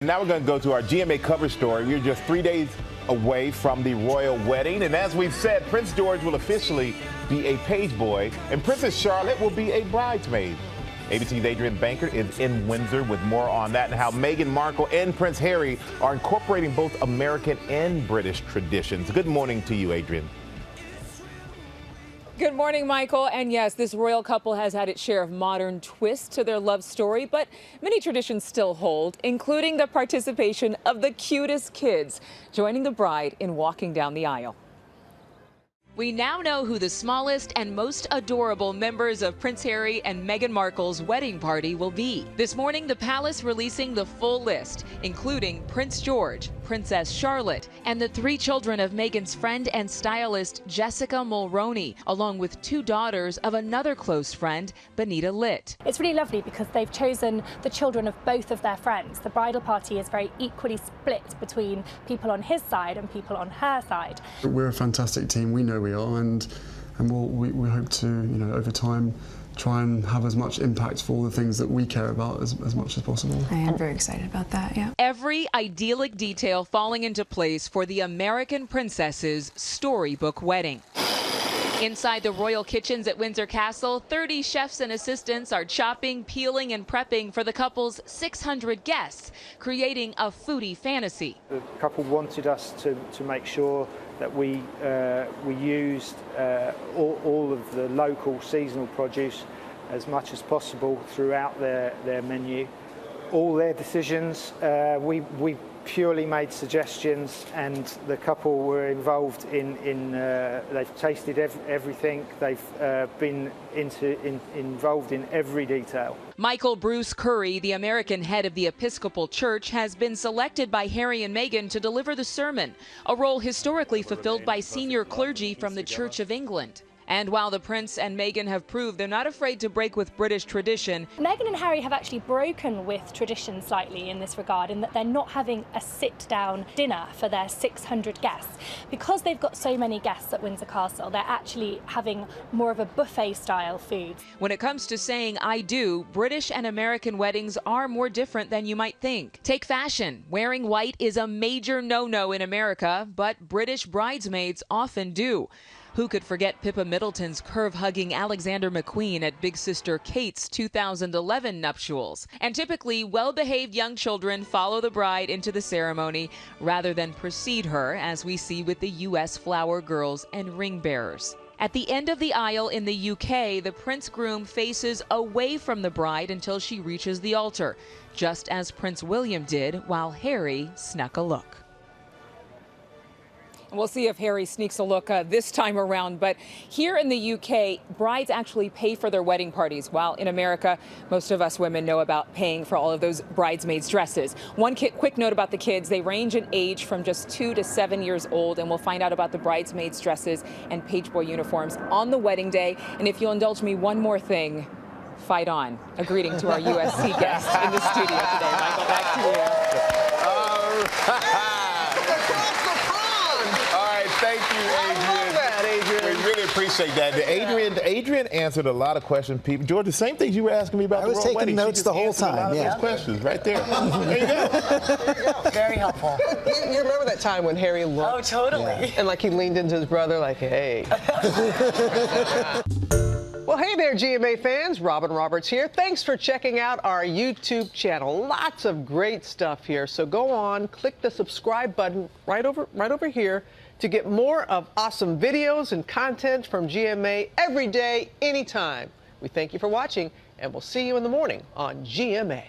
Now we're going to go to our GMA cover story. We're just 3 days away from the royal wedding. And as we've said, Prince George will officially be a page boy and Princess Charlotte will be a bridesmaid. ABC's Adrian Banker is in Windsor with more on that and how Meghan Markle and Prince Harry are incorporating both American and British traditions. Good morning to you, Adrian. Good morning, Michael. And yes, this royal couple has had its share of modern twists to their love story, but many traditions still hold, including the participation of the cutest kids joining the bride in walking down the aisle. We now know who the smallest and most adorable members of Prince Harry and Meghan Markle's wedding party will be. This morning, the palace releasing the full list, including Prince George, Princess Charlotte, and the 3 children of Meghan's friend and stylist Jessica Mulroney, along with 2 daughters of another close friend, Benita Litt. It's really lovely because they've chosen the children of both of their friends. The bridal party is very equally split between people on his side and people on her side. We're a fantastic team, we know we are, and we hope to, over time, try and have as much impact for all the things that we care about as much as possible. I am very excited about that, yeah. Every idyllic detail falling into place for the American princess's storybook wedding. Inside the royal kitchens at Windsor Castle, 30 chefs and assistants are chopping, peeling, and prepping for the couple's 600 guests, creating a foodie fantasy. The couple wanted us to make sure that we used all of the local seasonal produce as much as possible throughout their menu. All their decisions, we purely made suggestions, and the couple were involved in they've tasted everything, they've been involved in every detail. Michael Bruce Curry, the American head of the Episcopal Church, has been selected by Harry and Meghan to deliver the sermon, a role historically fulfilled by senior clergy from the Church of England. And while the Prince and Meghan have proved they're not afraid to break with British tradition, Meghan and Harry have actually broken with tradition slightly in this regard, in that they're not having a sit-down dinner for their 600 guests. Because they've got so many guests at Windsor Castle, they're actually having more of a buffet-style food. When it comes to saying I do, British and American weddings are more different than you might think. Take fashion. Wearing white is a major no-no in America, but British bridesmaids often do. Who could forget Pippa Middleton's curve-hugging Alexander McQueen at big sister Kate's 2011 nuptials? And typically, well-behaved young children follow the bride into the ceremony rather than precede her, as we see with the U.S. flower girls and ring bearers. At the end of the aisle in the UK, the prince-groom faces away from the bride until she reaches the altar, just as Prince William did while Harry snuck a look. We'll see if Harry sneaks a look this time around. But here in the UK, brides actually pay for their wedding parties, while in America, most of us women know about paying for all of those bridesmaids' dresses. One quick note about the kids. They range in age from just 2 to 7 years old, and we'll find out about the bridesmaids' dresses and pageboy uniforms on the wedding day. And if you'll indulge me, one more thing. Fight on. A greeting to our USC guest in the studio today. Michael, back to you. Thank you, Adrian. We really appreciate that. Adrian answered a lot of questions. People, George, the same things you were asking me about. I was taking notes the whole time. A lot of those questions right there. There you go. There you go. Very helpful. You remember that time when Harry looked? Oh, totally. And like he leaned into his brother, like, hey. Well, hey there, GMA fans. Robin Roberts here. Thanks for checking out our YouTube channel. Lots of great stuff here. So go on, click the subscribe button right over here to get more of awesome videos and content from GMA every day, anytime. We thank you for watching, and we'll see you in the morning on GMA.